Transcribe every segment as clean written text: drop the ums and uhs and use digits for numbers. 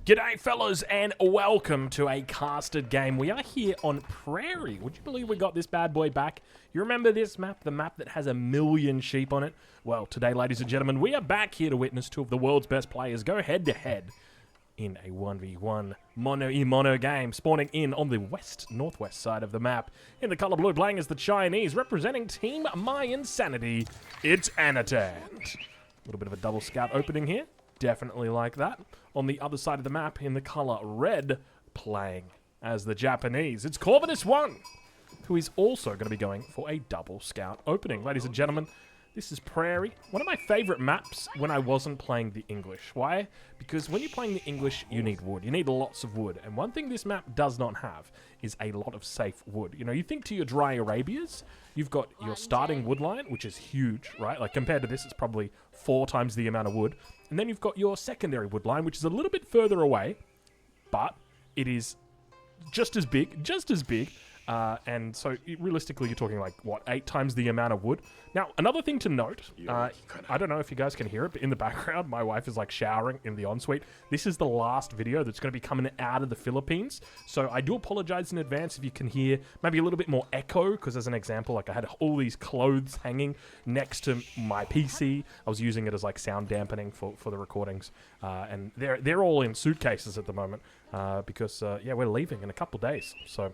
G'day fellas and welcome to a casted game. We are here on Prairie. Would you believe we got this bad boy back? You remember this map, the map that has 1 million sheep on it? Well, today ladies and gentlemen, we are back here to witness two of the world's best players go head to head in a 1v1 mono game, spawning in on the northwest side of the map. In the color blue, playing as the Chinese, representing Team Mayan Sanity, it's Anatan. A little bit of a double scout opening here. Definitely like that. On the other side of the map, in the color red, playing as the Japanese, it's Corvinus1, who is also going to be going for a double scout opening. Ladies and gentlemen, this is Prairie. One of my favorite maps when I wasn't playing the English. Why? Because when you're playing the English, you need wood. You need lots of wood. And one thing this map does not have is a lot of safe wood. You know, you think to your dry Arabias, you've got your starting wood line, which is huge, right? Like compared to this, it's probably 4 times the amount of wood. And then you've got your secondary wood line, which is a little bit further away, but it is just as big, and so realistically, you're talking like, what, 8 times the amount of wood? Now, another thing to note, I don't know if you guys can hear it, but in the background, my wife is like showering in the ensuite. This is the last video that's going to be coming out of the Philippines, so I do apologize in advance if you can hear maybe a little bit more echo, because as an example, like I had all these clothes hanging next to my PC. I was using it as like sound dampening for the recordings, and they're all in suitcases at the moment, because, yeah, we're leaving in a couple days, so...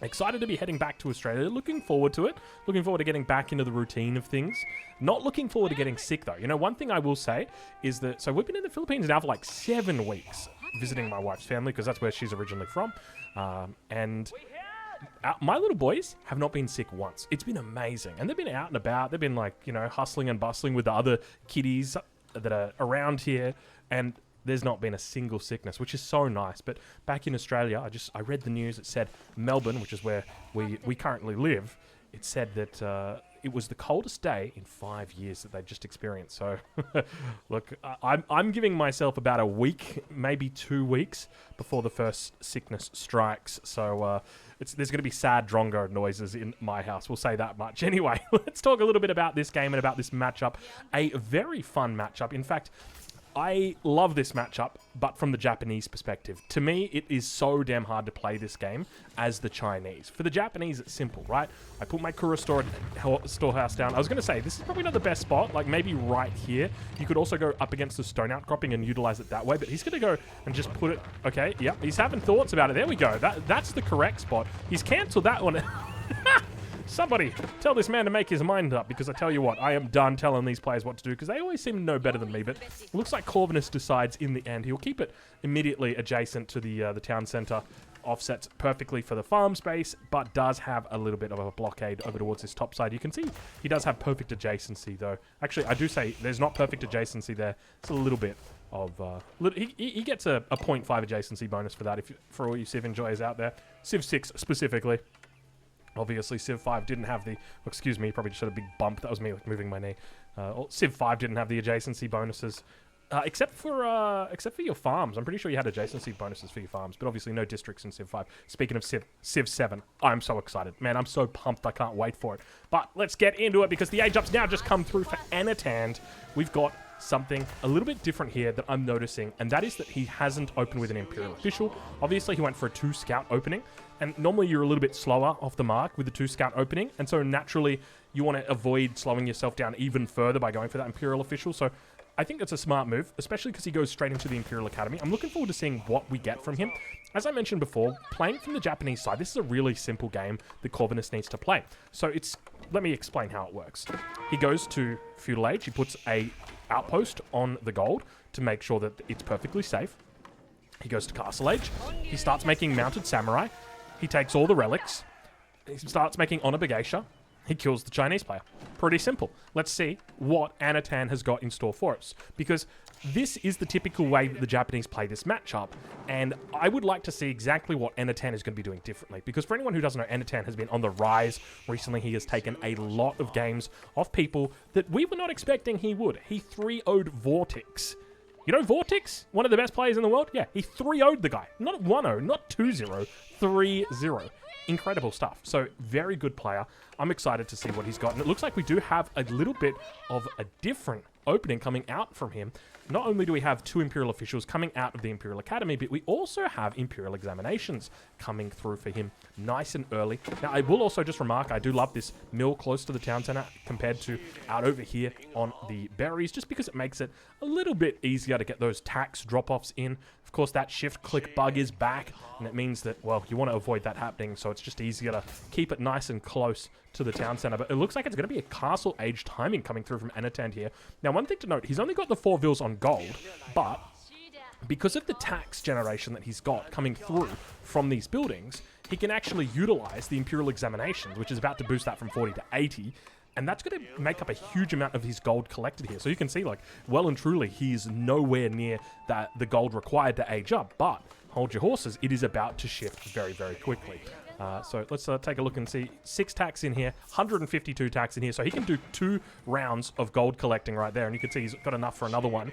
Excited to be heading back to Australia. Looking forward to it. Looking forward to getting back into the routine of things. Not looking forward to getting sick, though. You know, one thing I will say is that... So we've been in the Philippines now for like 7 weeks visiting my wife's family, because that's where she's originally from. And my little boys have not been sick once. It's been amazing. And they've been out and about. They've been like, you know, hustling and bustling with the other kiddies that are around here. And... there's not been a single sickness, which is so nice. But back in Australia, I read the news. It said Melbourne, which is where we currently live, it said that it was the coldest day in 5 years that they'd just experienced. So, look, I'm giving myself about a week, maybe 2 weeks before the first sickness strikes. So there's going to be sad drongo noises in my house. We'll say that much. Anyway, let's talk a little bit about this game and about this matchup. A very fun matchup. In fact... I love this matchup, but from the Japanese perspective. To me, it is so damn hard to play this game as the Chinese. For the Japanese, it's simple, right? I put my Kura storehouse down. I was going to say, this is probably not the best spot, like maybe right here. You could also go up against the stone outcropping and utilize it that way, but he's going to go and just put it... Okay, yep, he's having thoughts about it. There we go. That's the correct spot. He's cancelled that one. Somebody tell this man to make his mind up, because I tell you what, I am done telling these players what to do, because they always seem to know better than me. But it looks like Corvinus decides in the end he'll keep it immediately adjacent to the town center. Offsets perfectly for the farm space, but does have a little bit of a blockade over towards this top side. You can see he does have perfect adjacency, though. Actually, I do say there's not perfect adjacency there. It's a little bit of... he gets a 0.5 adjacency bonus for that, for all you Civ enjoyers out there. Civ 6 specifically. Obviously, Civ 5 didn't have the... excuse me, probably just had a big bump. That was me like, moving my knee. Civ 5 didn't have the adjacency bonuses. Except for your farms. I'm pretty sure you had adjacency bonuses for your farms. But obviously, no districts in Civ 5. Speaking of Civ 7, I'm so excited. Man, I'm so pumped. I can't wait for it. But let's get into it, because the age ups now just come through for Anatan. We've got something a little bit different here that I'm noticing, and that is that he hasn't opened with an Imperial official. Obviously, he went for a 2 scout opening, and normally you're a little bit slower off the mark with the 2 scout opening, and so naturally you want to avoid slowing yourself down even further by going for that Imperial official. So I think that's a smart move, especially because he goes straight into the Imperial Academy. I'm looking forward to seeing what we get from him. As I mentioned before, playing from the Japanese side, this is a really simple game that Corvinus needs to play. So let me explain how it works. He goes to Feudal Age, he puts a outpost on the gold to make sure that it's perfectly safe. He goes to Castle Age, he starts making mounted samurai, he takes all the relics, he starts making Onna Bugeisha, he kills the Chinese player. Pretty simple. Let's see what Anatan has got in store for us, because this is the typical way that the Japanese play this matchup, and I would like to see exactly what Anatan is going to be doing differently, because for anyone who doesn't know, Anatan has been on the rise. Recently, he has taken a lot of games off people that we were not expecting he would. He 3-0'd Vortex. You know Vortex? One of the best players in the world? Yeah, he 3-0'd the guy. Not 1-0, not 2-0, 3-0. Incredible stuff. So, very good player. I'm excited to see what he's got. And it looks like we do have a little bit of a different opening coming out from him. not only do we have 2 Imperial officials coming out of the Imperial Academy, but we also have Imperial examinations coming through for him nice and early. Now, I will also just remark, I do love this mill close to the town center compared to out over here on the berries, just because it makes it a little bit easier to get those tax drop-offs in. Of course, that shift-click bug is back, and it means that, well, you want to avoid that happening, so it's just easier to keep it nice and close to the town center. But it looks like it's going to be a castle age timing coming through from Anatan here. Now, one thing to note, he's only got the 4 vills on gold, but because of the tax generation that he's got coming through from these buildings, he can actually utilize the Imperial Examinations, which is about to boost that from 40 to 80, and that's going to make up a huge amount of his gold collected here. So you can see, like, well and truly, he's nowhere near the gold required to age up, but hold your horses, it is about to shift very, very quickly. So let's take a look and see. 6 tax in here, 152 tax in here, so he can do 2 rounds of gold collecting right there, and you can see he's got enough for another one.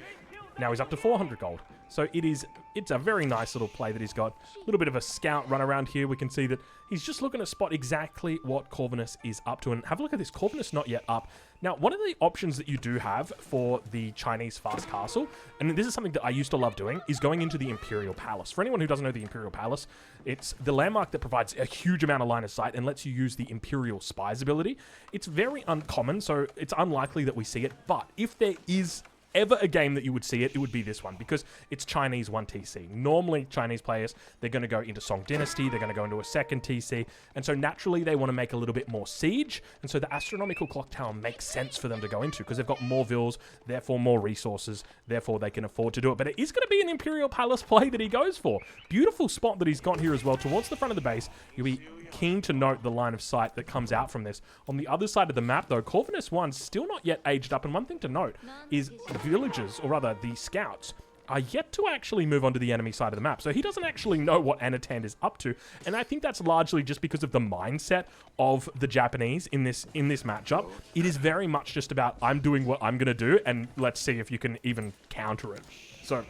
Now he's up to 400 gold. So it's a very nice little play that he's got. A little bit of a scout run around here. We can see that he's just looking to spot exactly what Corvinus is up to. And have a look at this. Corvinus not yet up. Now, one of the options that you do have for the Chinese fast castle, and this is something that I used to love doing, is going into the Imperial Palace. For anyone who doesn't know the Imperial Palace, it's the landmark that provides a huge amount of line of sight and lets you use the Imperial Spies ability. It's very uncommon, so it's unlikely that we see it. But if there is ever a game that you would see it, it would be this one, because it's Chinese 1 TC. Normally, Chinese players, they're going to go into Song Dynasty, they're going to go into a second TC, and so naturally they want to make a little bit more siege, and so the Astronomical Clock Tower makes sense for them to go into, because they've got more vills, therefore more resources, therefore they can afford to do it. But it is going to be an Imperial Palace play that he goes for. Beautiful spot that he's got here as well, towards the front of the base. You'll be keen to note the line of sight that comes out from this. On the other side of the map, though, Corvinus 1's still not yet aged up, and one thing to note is villagers, or rather the scouts, are yet to actually move onto the enemy side of the map. So he doesn't actually know what Anatan is up to, and I think that's largely just because of the mindset of the Japanese in this matchup. It is very much just about, I'm doing what I'm going to do, and let's see if you can even counter it. So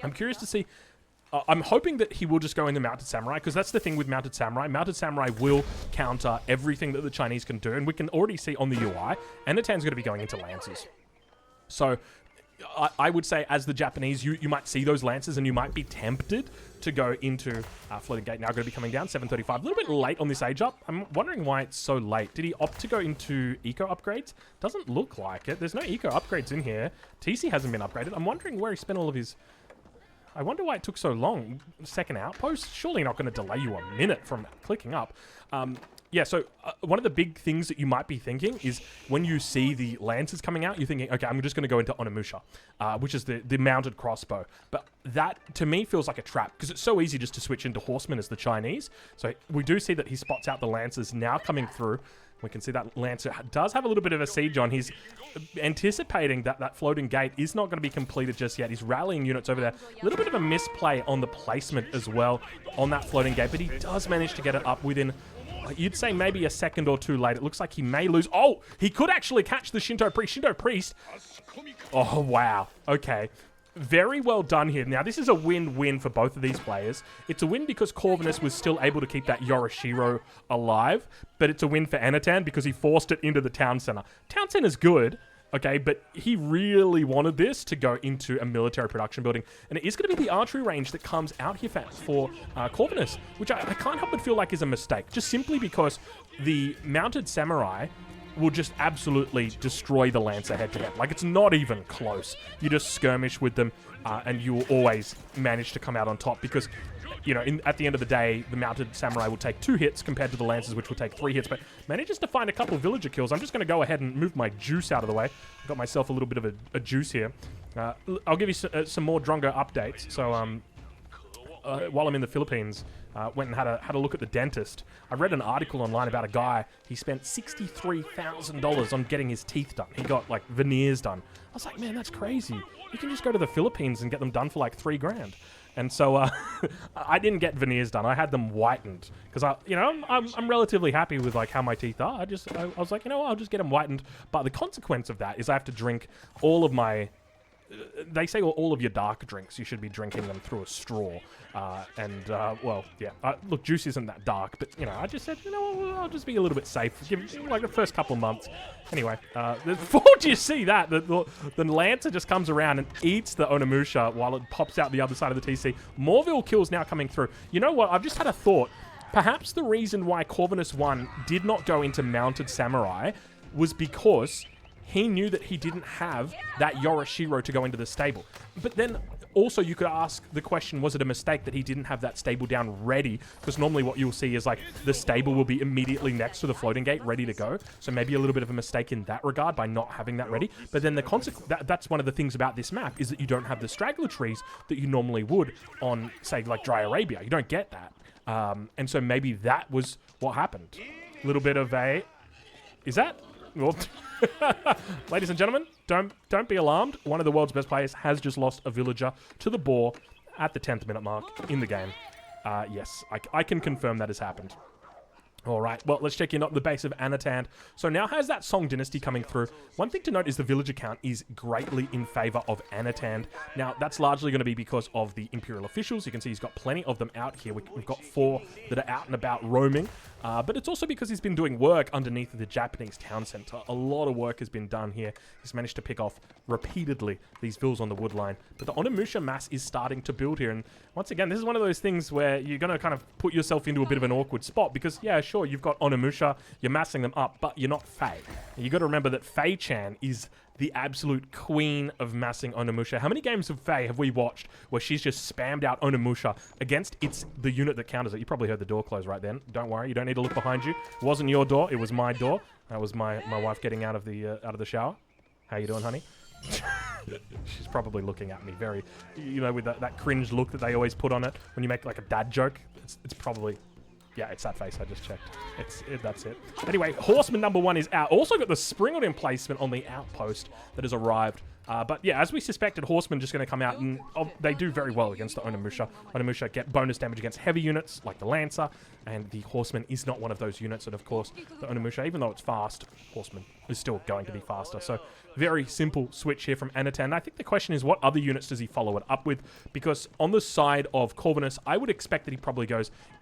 I'm curious to see. I'm hoping that he will just go in the Mounted Samurai, because that's the thing with Mounted Samurai. Mounted Samurai will counter everything that the Chinese can do, and we can already see on the UI, Anatan's going to be going into Lancers. So I would say, as the Japanese, you might see those Lancers, and you might be tempted to go into Floating Gate. Now going to be coming down, 735. A little bit late on this age up. I'm wondering why it's so late. Did he opt to go into Eco upgrades? Doesn't look like it. There's no Eco upgrades in here. TC hasn't been upgraded. I'm wondering where he spent all of his... I wonder why it took so long. Second outpost? Surely not going to delay you a minute from clicking up. Yeah, so one of the big things that you might be thinking is when you see the Lancers coming out, you're thinking, okay, I'm just going to go into Onimusha, which is the mounted crossbow. But that, to me, feels like a trap, because it's so easy just to switch into Horsemen as the Chinese. So we do see that he spots out the Lancers now coming through. We can see that Lancer does have a little bit of a siege on. He's anticipating that that Floating Gate is not going to be completed just yet. He's rallying units over there. A little bit of a misplay on the placement as well on that Floating Gate, but he does manage to get it up within, you'd say, maybe a second or two late. It looks like he may lose. Oh, he could actually catch the Shinto Priest. Shinto Priest. Oh, wow. Okay. Very well done here. Now, this is a win-win for both of these players. It's a win because Corvinus was still able to keep that Yorishiro alive, but it's a win for Anatan because he forced it into the town center. Town center's good, okay, but he really wanted this to go into a military production building, and it is going to be the archery range that comes out here for Corvinus, which I can't help but feel like is a mistake, just simply because the mounted samurai will just absolutely destroy the Lancer head-to-head. Like, it's not even close. You just skirmish with them, and you will always manage to come out on top because, you know, at the end of the day, the Mounted Samurai will take 2 hits compared to the Lancers, which will take 3 hits, but manages to find a couple of villager kills. I'm just going to go ahead and move my juice out of the way. I've got myself a little bit of a juice here. I'll give you some more Drongo updates. So, while I'm in the Philippines, went and had a look at the dentist. I read an article online about a guy. He spent $63,000 on getting his teeth done. He got, like, veneers done. I was like, man, that's crazy. You can just go to the Philippines and get them done for like $3 grand. And so I didn't get veneers done. I had them whitened because I'm relatively happy with like how my teeth are. I was like, you know what, I'll just get them whitened. But the consequence of that is I have to drink all of my they say all of your dark drinks, you should be drinking them through a straw. Well, yeah. Look, juice isn't that dark, but, you know, I just said, you know, I'll just be a little bit safe. Give like the first couple of months. Anyway, before you see that, the Lancer just comes around and eats the Onimusha while it pops out the other side of the TC. Morville kills now coming through. You know what? I've just had a thought. Perhaps the reason why Corvinus 1 did not go into Mounted Samurai was because he knew that he didn't have that Yorishiro to go into the stable. But then also you could ask the question, was it a mistake that he didn't have that stable down ready? Because normally what you'll see is like the stable will be immediately next to the floating gate ready to go. So maybe a little bit of a mistake in that regard by not having that ready. But then that's one of the things about this map is that you don't have the straggler trees that you normally would on, say, like Dry Arabia. You don't get that. And so maybe that was what happened. A little bit of a... Is that... Well, ladies and gentlemen, don't be alarmed. One of the world's best players has just lost a villager to the boar at the 10th minute mark in the game. Yes, I can confirm that has happened. All right, well, let's check in on the base of Anatan. So now has that Song dynasty coming through. One thing to note is the villager count is greatly in favor of Anatan. Now, that's largely going to be because of the Imperial officials. You can see he's got plenty of them out here. We've got 4 that are out and about roaming. But it's also because he's been doing work underneath the Japanese town center. A lot of work has been done here. He's managed to pick off repeatedly these vills on the wood line. But the Onimusha mass is starting to build here. And once again, this is one of those things where you're going to kind of put yourself into a bit of an awkward spot because, yeah, sure, you've got Onimusha, you're massing them up, but you're not Faye. You got to remember that Faye-chan is the absolute queen of massing Onimusha. How many games of Faye have we watched where she's just spammed out Onimusha against the unit that counters it? You probably heard the door close right then. Don't worry, you don't need to look behind you. It wasn't your door, it was my door. That was my wife getting out of the shower. How you doing, honey? She's probably looking at me very, you know, with that cringe look that they always put on it when you make like a dad joke. It's probably... Yeah, it's that face. I just checked. That's it. Anyway, Horseman number 1 is out. Also got the spring emplacement on the outpost that has arrived. But yeah, as we suspected, Horsemen just going to come out and they do very well against the Onimusha. Onimusha get bonus damage against heavy units like the Lancer, and the Horseman is not one of those units. And of course, the Onimusha, even though it's fast, Horseman is still going to be faster. So very simple switch here from Anatan. I think the question is, what other units does he follow it up with? Because on the side of Corvinus, I would expect that he probably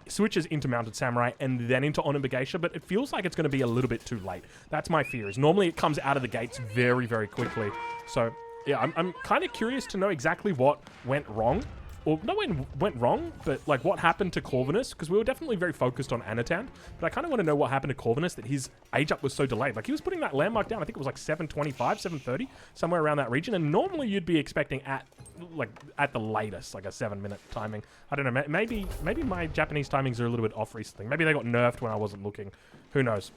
switches into Mounted Samurai and then into Onna Bugeisha, but it feels like it's going to be a little bit too late. That's my fear, is normally it comes out of the gates very, very quickly. So, yeah, I'm kind of curious to know exactly what went wrong. Or not went wrong, but like what happened to Corvinus, because we were definitely very focused on Anatan, but I kind of want to know what happened to Corvinus, that his age up was so delayed. Like he was putting that landmark down, I think it was like 7:25, 7:30, somewhere around that region, and normally you'd be expecting at the latest, like a 7-minute timing. I don't know, maybe my Japanese timings are a little bit off recently. Maybe they got nerfed when I wasn't looking. Who knows?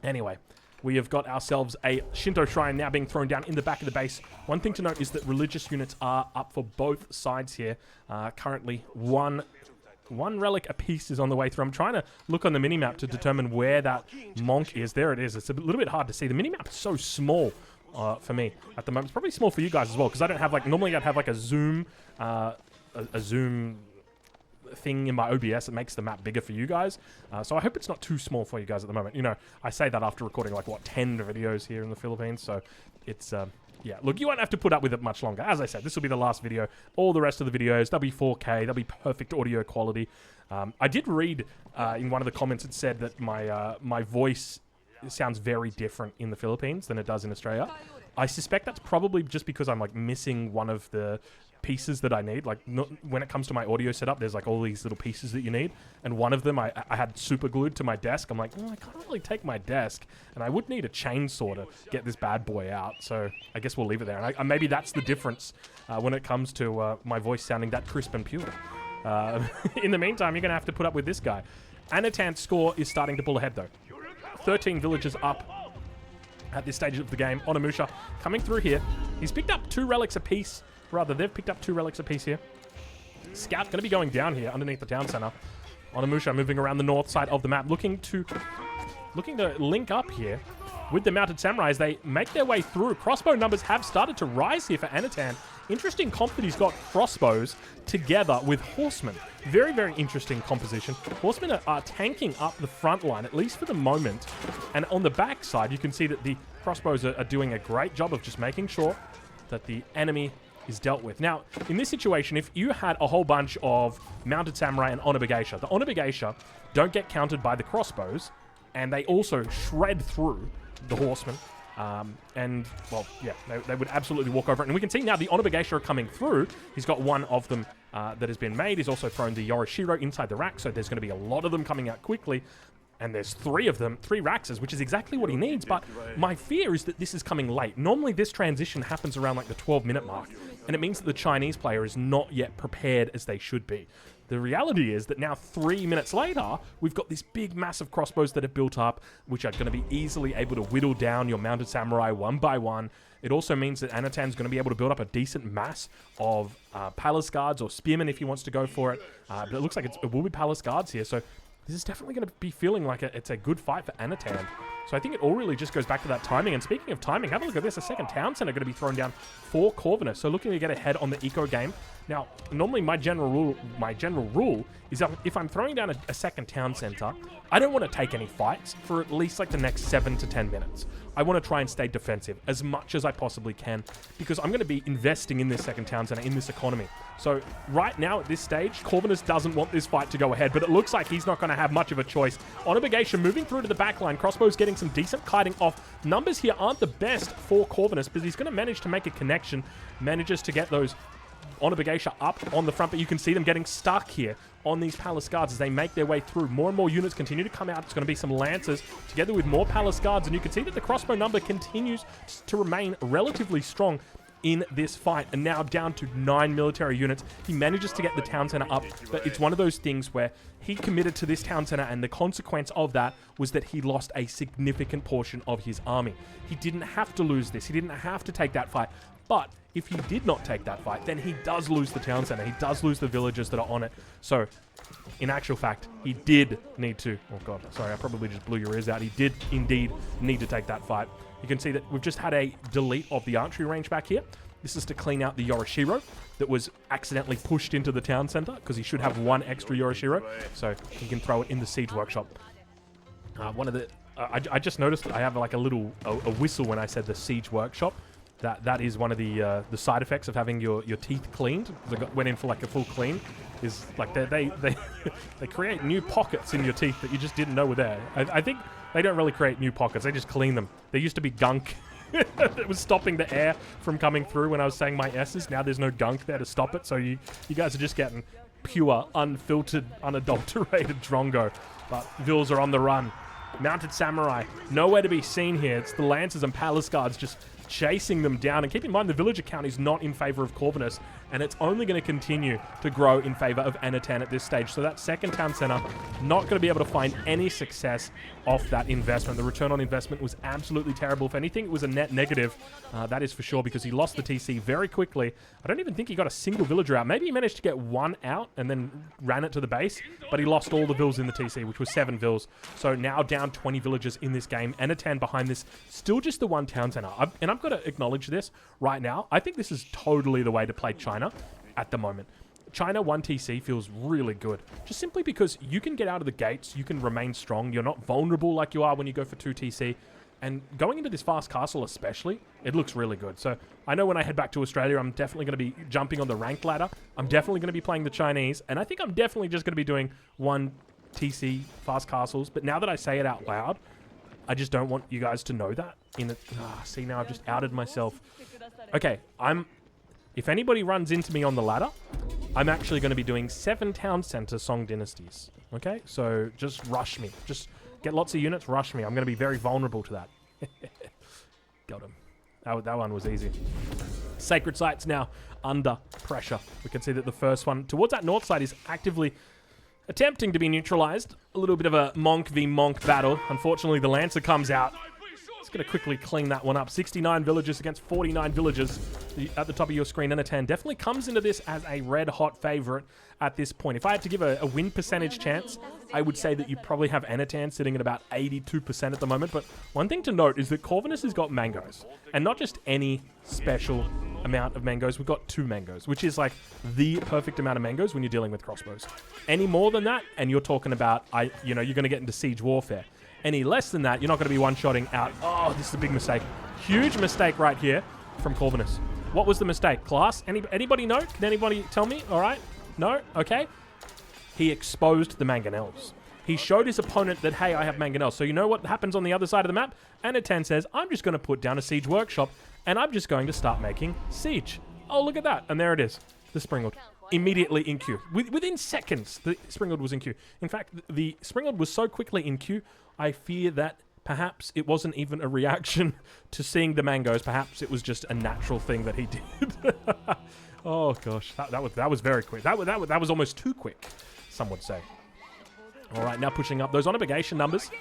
Anyway, we have got ourselves a Shinto shrine now being thrown down in the back of the base. One thing to note is that religious units are up for both sides here. Currently, one relic apiece is on the way through. I'm trying to look on the minimap to determine where that monk is. There it is. It's a little bit hard to see. The minimap is so small for me at the moment. It's probably small for you guys as well, because I don't have normally I'd have like a zoom, a zoom thing in my OBS that makes the map bigger for you guys. So I hope it's not too small for you guys at the moment. You know, I say that after recording like, what, 10 videos here in the Philippines. So it's, yeah, look, you won't have to put up with it much longer. As I said, this will be the last video. All the rest of the videos, they'll be 4K, they'll be perfect audio quality. I did read in one of the comments, it said that my voice sounds very different in the Philippines than it does in Australia. I suspect that's probably just because I'm like missing one of the pieces that I need. Like when it comes to my audio setup, there's like all these little pieces that you need, and one of them I had super glued to my desk. I'm like, I can't really take my desk, and I would need a chainsaw to get this bad boy out, so I guess we'll leave it there. And maybe that's the difference when it comes to my voice sounding that crisp and pure. In the meantime, you're gonna have to put up with this guy. Anatan's score is starting to pull ahead though. 13 villagers up at this stage of the game. Onimusha coming through here. He's picked up 2 relics apiece. Rather, they've picked up 2 relics apiece here. Scout going to be going down here underneath the town center. Onimusha moving around the north side of the map, looking to link up here with the Mounted Samurai as they make their way through. Crossbow numbers have started to rise here for Anatan. Interesting comp that he's got crossbows together with horsemen. Very, very interesting composition. Horsemen are tanking up the front line, at least for the moment. And on the back side, you can see that the crossbows are doing a great job of just making sure that the enemy is dealt with. Now, in this situation, if you had a whole bunch of mounted samurai and Onna Bugeisha, the Onna Bugeisha don't get countered by the crossbows, and they also shred through the horsemen. And, well, yeah, they would absolutely walk over it. And we can see now the Onna Bugeisha are coming through. He's got one of them that has been made. He's also thrown the Yorishiro inside the rack, so there's going to be a lot of them coming out quickly. And there's 3 of them, 3 Raxes, which is exactly what he needs. But my fear is that this is coming late. Normally, this transition happens around like the 12-minute mark. And it means that the Chinese player is not yet prepared as they should be. The reality is that now 3 minutes later, we've got this big, massive crossbows that have built up, which are going to be easily able to whittle down your mounted samurai one by one. It also means that Anatan's going to be able to build up a decent mass of palace guards or spearmen if he wants to go for it. But it looks like it will be palace guards here. So this is definitely going to be feeling like it's a good fight for Anatan. So I think it all really just goes back to that timing. And speaking of timing, have a look at this. A second town center going to be thrown down for Corvinus. So looking to get ahead on the eco game. Now, normally my general rule is that if I'm throwing down a second town center, I don't want to take any fights for at least like the next 7 to 10 minutes. I want to try and stay defensive as much as I possibly can because I'm going to be investing in this second town center, in this economy. So right now at this stage, Corvinus doesn't want this fight to go ahead, but it looks like he's not going to have much of a choice. Onna Bugeisha moving through to the back line. Crossbow's getting some decent kiting off. Numbers here aren't the best for Corvinus, but he's going to manage to make a connection, manages to get those Onna Bugeisha up on the front, but you can see them getting stuck here on these palace guards as they make their way through. More and more units continue to come out. It's going to be some lancers together with more palace guards, and you can see that the crossbow number continues to remain relatively strong in this fight, and now down to 9 military units. He manages to get the town center up, but it's one of those things where he committed to this town center, and the consequence of that was that he lost a significant portion of his army. He didn't have to lose this. He didn't have to take that fight, but if he did not take that fight, then he does lose the town center. He does lose the villages that are on it. So, in actual fact, he did need to... Oh, God. Sorry, I probably just blew your ears out. He did indeed need to take that fight. You can see that we've just had a delete of the archery range back here. This is to clean out the Yorishiro that was accidentally pushed into the town center because he should have 1 extra Yorishiro. So, he can throw it in the siege workshop. I just noticed that I have like a little whistle when I said the siege workshop. That is one of the side effects of having your teeth cleaned. I went in for like a full clean. Is like they create new pockets in your teeth that you just didn't know were there. I think they don't really create new pockets. They just clean them. There used to be gunk that was stopping the air from coming through when I was saying my S's. Now there's no gunk there to stop it. So you guys are just getting pure, unfiltered, unadulterated drongo. But Vils are on the run. Mounted samurai, nowhere to be seen here. It's the lancers and palace guards just chasing them down. And keep in mind, the villager count is not in favor of Corvinus, and it's only going to continue to grow in favor of Anatan at this stage. So that second town center, not going to be able to find any success off that investment. The return on investment was absolutely terrible. If anything, it was a net negative, that is for sure, because he lost the TC very quickly. I don't even think he got a single villager out. Maybe he managed to get 1 out and then ran it to the base, but he lost all the vills in the TC, which was 7 vills. So now down 20 villagers in this game. Anatan behind this, still just the 1 town center. And I've got to acknowledge this right now. I think this is totally the way to play China at the moment. China 1 TC feels really good, just simply because you can get out of the gates, you can remain strong, you're not vulnerable like you are when you go for 2 TC, and going into this fast castle especially, it looks really good. So I know when I head back to Australia, I'm definitely going to be jumping on the ranked ladder. I'm definitely going to be playing the Chinese, and I think I'm definitely just going to be doing 1 TC fast castles, but now that I say it out loud, I just don't want you guys to know that. See, now I've just outed myself. Okay, if anybody runs into me on the ladder, I'm actually going to be doing 7 town center Song dynasties. Okay, so just rush me. Just get lots of units, rush me. I'm going to be very vulnerable to that. Got him. That one was easy. Sacred sites now under pressure. We can see that the first one towards that north side is actively attempting to be neutralized. A little bit of a Monk v Monk battle. Unfortunately, the Lancer comes out. It's going to quickly clean that one up. 69 villagers against 49 villagers at the top of your screen. Anatan definitely comes into this as a red-hot favorite at this point. If I had to give a win percentage chance, I would say that you probably have Anatan sitting at about 82% at the moment. But one thing to note is that Corvinus has got mangoes. And not just any special amount of mangoes. We've got 2 mangoes, which is like the perfect amount of mangoes when you're dealing with crossbows. Any more than that, and you're talking about, you're going to get into siege warfare. Any less than that, you're not going to be one-shotting out. Oh, this is a big mistake. Huge mistake right here from Corvinus. What was the mistake? Class? Anybody know? Can anybody tell me? All right. No? Okay. He exposed the mangonels. He showed his opponent that, hey, I have mangonels. So you know what happens on the other side of the map? Anatan says, I'm just going to put down a siege workshop, and I'm just going to start making siege. Oh, look at that. And there it is. The Springald. Immediately in queue. Within seconds, the Springald was in queue. In fact, the Springald was so quickly in queue, I fear that perhaps it wasn't even a reaction to seeing the mangoes. Perhaps it was just a natural thing that he did. Oh, gosh. That was very quick. That was almost too quick, some would say. All right, now pushing up those Onna Bugeisha numbers.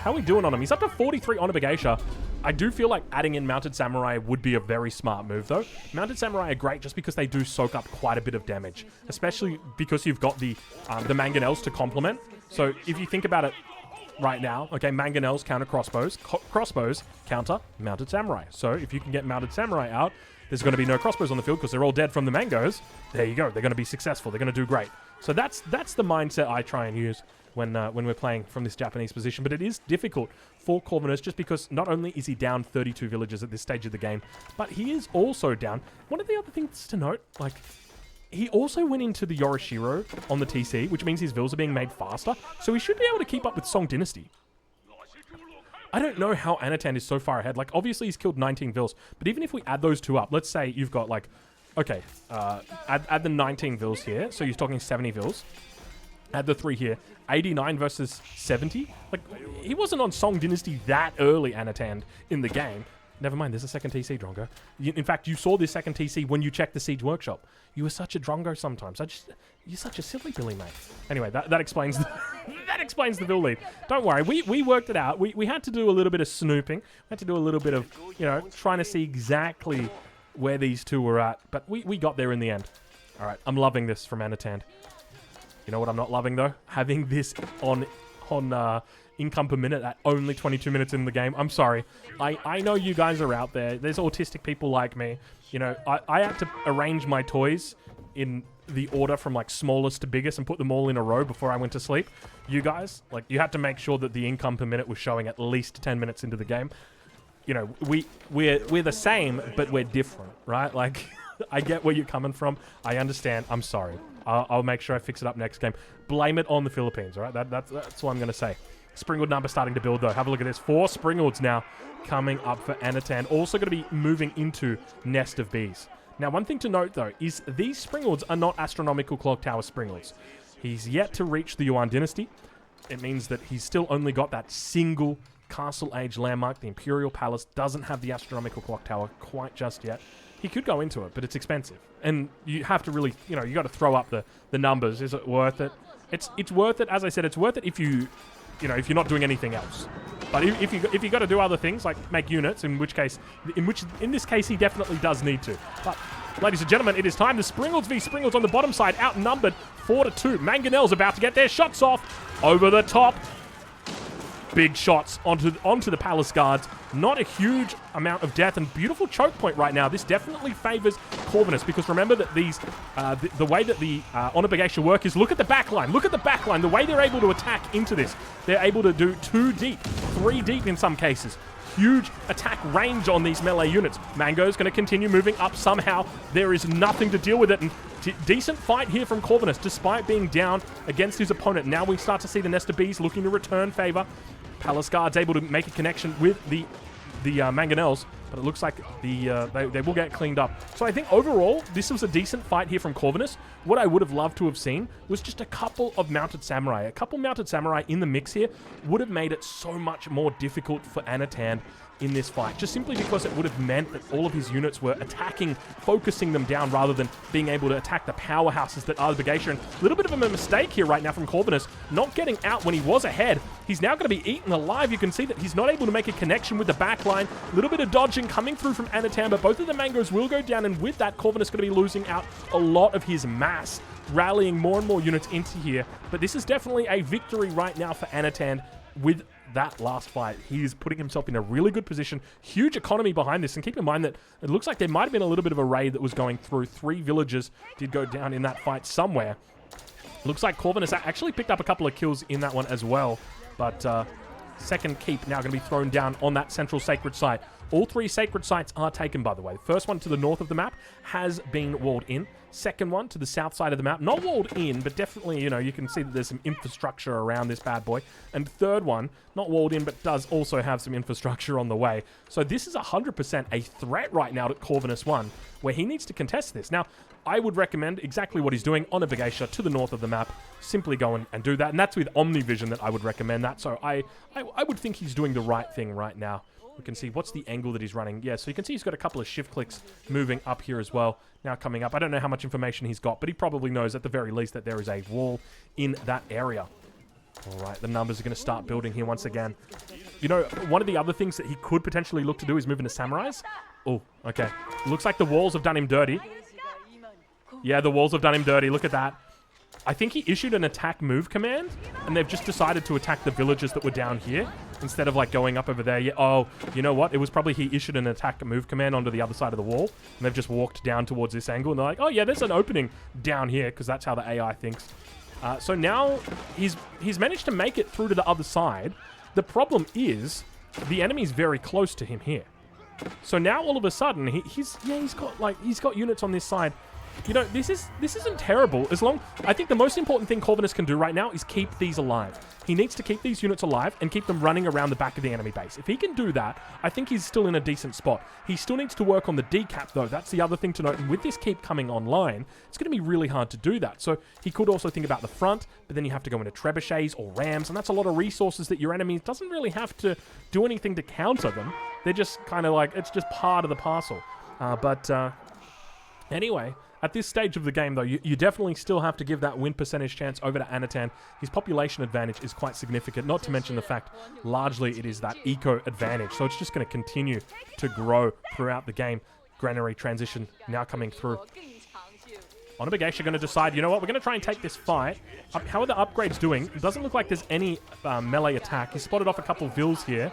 How are we doing on him? He's up to 43 Onna Bugeisha. I do feel like adding in Mounted Samurai would be a very smart move, though. Mounted Samurai are great just because they do soak up quite a bit of damage, especially because you've got the mangonels to complement. So if you think about it right now, okay, mangonels counter crossbows, crossbows counter Mounted Samurai. So if you can get Mounted Samurai out, there's going to be no crossbows on the field because they're all dead from the mangoes. There you go. They're going to be successful. They're going to do great. So that's the mindset I try and use when we're playing from this Japanese position. But it is difficult for Corvinus just because not only is he down 32 villagers at this stage of the game, but he is also down. One of the other things to note, like, he also went into the Yorishiro on the TC, which means his vills are being made faster. So he should be able to keep up with Song Dynasty. I don't know how Anatan is so far ahead. Like, obviously he's killed 19 vills, but even if we add those two up, let's say you've got like, okay, add the 19 vills here. So you're talking 70 vills. Add the 3 here. 89 versus 70. Like, he wasn't on Song Dynasty that early, Anatan, in the game. Never mind, there's a second TC, Drongo. In fact, you saw this second TC when you checked the Siege Workshop. You were such a Drongo sometimes. You're such a silly Billy, mate. Anyway, that explains that explains the Bill lead. Don't worry, we worked it out. We had to do a little bit of snooping. We had to do a little bit of, you know, trying to see exactly where these two were at. But we got there in the end. All right, I'm loving this from Anatan. You know what I'm not loving, though? Having this on income per minute at only 22 minutes in the game. I'm sorry. I know you guys are out there. There's autistic people like me. You know, I had to arrange my toys in the order from like smallest to biggest and put them all in a row before I went to sleep. You guys, like, you had to make sure that the income per minute was showing at least 10 minutes into the game. You know, we're the same, but we're different, right? Like, I get where you're coming from. I understand. I'm sorry. I'll make sure I fix it up next game. Blame it on the Philippines, all right? That's what I'm going to say. Springald number starting to build, though. Have a look at this. 4 Springalds now coming up for Anatan. Also going to be moving into Nest of Bees. Now, one thing to note, though, is these Springalds are not astronomical clock tower Springalds. He's yet to reach the Yuan dynasty. It means that he's still only got that single castle age landmark. The Imperial Palace doesn't have the astronomical clock tower quite just yet. He could go into it, but it's expensive. And you have to really, you know, you got to throw up the numbers. Is it worth it? It's worth it. As I said, it's worth it if you know, if you're not doing anything else. But if you got to do other things like make units, in this case he definitely does need to. But ladies and gentlemen, it is time. The Springalds v Springalds on the bottom side, outnumbered 4-2. Mangonels about to get their shots off over the top. Big shots onto the Palace Guards. Not a huge amount of death, and beautiful choke point right now. This definitely favors Corvinus, because remember that these the way that the Onna Bugeisha work is, look at the backline. Look at the backline. The way they're able to attack into this. They're able to do 2 deep, 3 deep in some cases. Huge attack range on these melee units. Mango's going to continue moving up somehow. There is nothing to deal with it, and decent fight here from Corvinus, despite being down against his opponent. Now we start to see the Nest of Bees looking to return favor. Palace Guard's able to make a connection with the Mangonels, but it looks like they will get cleaned up. So I think overall, this was a decent fight here from Corvinus. What I would have loved to have seen was just a couple of Mounted Samurai. A couple Mounted Samurai in the mix here would have made it so much more difficult for Anatan in this fight, just simply because it would have meant that all of his units were attacking, focusing them down rather than being able to attack the powerhouses that are the Bugeisha. And a little bit of a mistake here right now from Corvinus, not getting out when he was ahead. He's now going to be eaten alive. You can see that he's not able to make a connection with the back line. A little bit of dodging coming through from Anatan, but both of the Mangoes will go down, and with that, Corvinus going to be losing out a lot of his mass, rallying more and more units into here. But this is definitely a victory right now for Anatan with that last fight. He is putting himself in a really good position. Huge economy behind this, and keep in mind that it looks like there might have been a little bit of a raid that was going through. 3 villagers did go down in that fight somewhere. Looks like Corvinus actually picked up a couple of kills in that one as well, but second keep now going to be thrown down on that central sacred site. All 3 sacred sites are taken, by the way. The first one to the north of the map has been walled in. Second one to the south side of the map, not walled in, but definitely, you know, you can see that there's some infrastructure around this bad boy. And third one, not walled in, but does also have some infrastructure on the way. So this is 100% a threat right now to Corvinus 1, where he needs to contest this. Now, I would recommend exactly what he's doing on a Bugeisha to the north of the map. Simply go and do that. And that's with Omnivision that I would recommend that. So I would think he's doing the right thing right now. We can see what's the angle that he's running. Yeah, so you can see he's got a couple of shift clicks moving up here as well. Now coming up. I don't know how much information he's got, but he probably knows at the very least that there is a wall in that area. All right, the numbers are going to start building here once again. You know, one of the other things that he could potentially look to do is move into samurais. Oh, okay. Looks like the walls have done him dirty. Yeah, the walls have done him dirty. Look at that. I think he issued an attack move command, and they've just decided to attack the villagers that were down here instead of like going up over there. Yeah, oh, you know what? It was probably he issued an attack move command onto the other side of the wall, and they've just walked down towards this angle, and they're like, oh yeah, there's an opening down here, because that's how the AI thinks. So now he's managed to make it through to the other side. The problem is the enemy's very close to him here. So now all of a sudden he's got units on this side. You know, this isn't terrible. I think the most important thing Corvinus can do right now is keep these alive. He needs to keep these units alive and keep them running around the back of the enemy base. If he can do that, I think he's still in a decent spot. He still needs to work on the decap, though. That's the other thing to note. And with this keep coming online, it's going to be really hard to do that. So he could also think about the front, but then you have to go into trebuchets or rams, and that's a lot of resources that your enemy doesn't really have to do anything to counter them. They're just kind of like, it's just part of the parcel. Anyway, at this stage of the game, though, you definitely still have to give that win percentage chance over to Anatan. His population advantage is quite significant, not to mention the fact, largely, it is that eco advantage. So it's just going to continue to grow throughout the game. Granary transition now coming through. Onna Bugeisha going to decide, you know what, we're going to try and take this fight. How are the upgrades doing? It doesn't look like there's any melee attack. He spotted off a couple of vills here.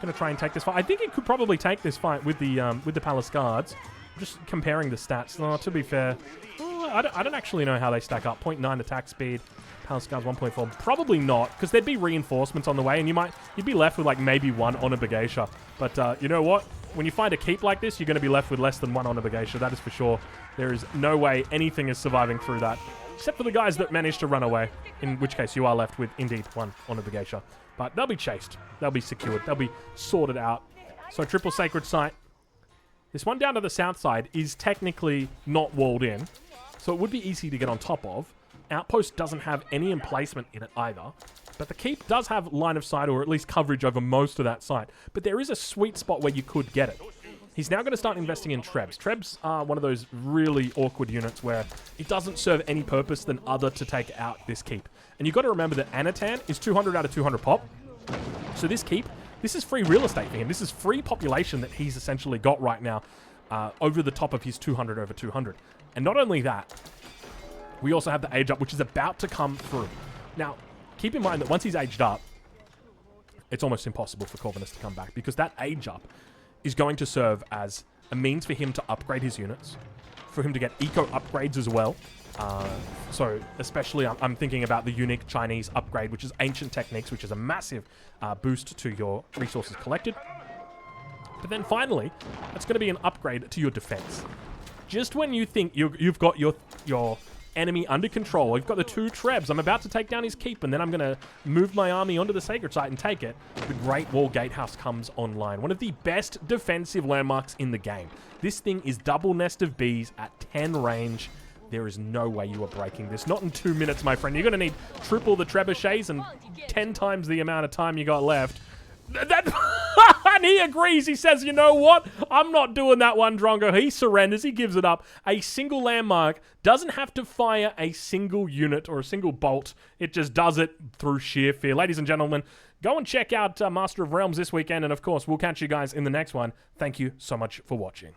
Going to try and take this fight. I think he could probably take this fight with the Palace Guards. Just comparing the stats. No, to be fair, I don't actually know how they stack up. 0.9 attack speed, Palace Guards 1.4. Probably not, because there'd be reinforcements on the way, and you'd be left with like maybe one Onna Bugeisha. But you know what? When you find a keep like this, you're going to be left with less than one Onna Bugeisha. That is for sure. There is no way anything is surviving through that, except for the guys that managed to run away. In which case, you are left with indeed one Onna Bugeisha. But they'll be chased. They'll be secured. They'll be sorted out. So triple sacred site. This one down to the south side is technically not walled in, so it would be easy to get on top of. Outpost doesn't have any emplacement in it either, but the keep does have line of sight, or at least coverage over most of that site. But there is a sweet spot where you could get it. He's now going to start investing in Trebs. Trebs are one of those really awkward units where it doesn't serve any purpose than other to take out this keep. And you've got to remember that Anatan is 200 out of 200 pop, so this keep... This is free real estate for him. This is free population that he's essentially got right now over the top of his 200 over 200. And not only that, we also have the age up, which is about to come through. Now, keep in mind that once he's aged up, it's almost impossible for Corvinus to come back, because that age up is going to serve as a means for him to upgrade his units, for him to get eco upgrades as well. So especially I'm thinking about the unique Chinese upgrade, which is Ancient Techniques, which is a massive boost to your resources collected. But then finally, it's going to be an upgrade to your defense. Just when you think you've got your enemy under control, you've got the 2 Trebs, I'm about to take down his keep, and then I'm going to move my army onto the sacred site and take it, the Great Wall Gatehouse comes online. One of the best defensive landmarks in the game. This thing is double nest of bees at 10 range. There is no way you are breaking this. Not in 2 minutes, my friend. You're going to need triple the trebuchets and 10 times the amount of time you got left. And he agrees. He says, you know what? I'm not doing that one, Drongo. He surrenders. He gives it up. A single landmark doesn't have to fire a single unit or a single bolt. It just does it through sheer fear. Ladies and gentlemen, go and check out Master of Realms this weekend. And, of course, we'll catch you guys in the next one. Thank you so much for watching.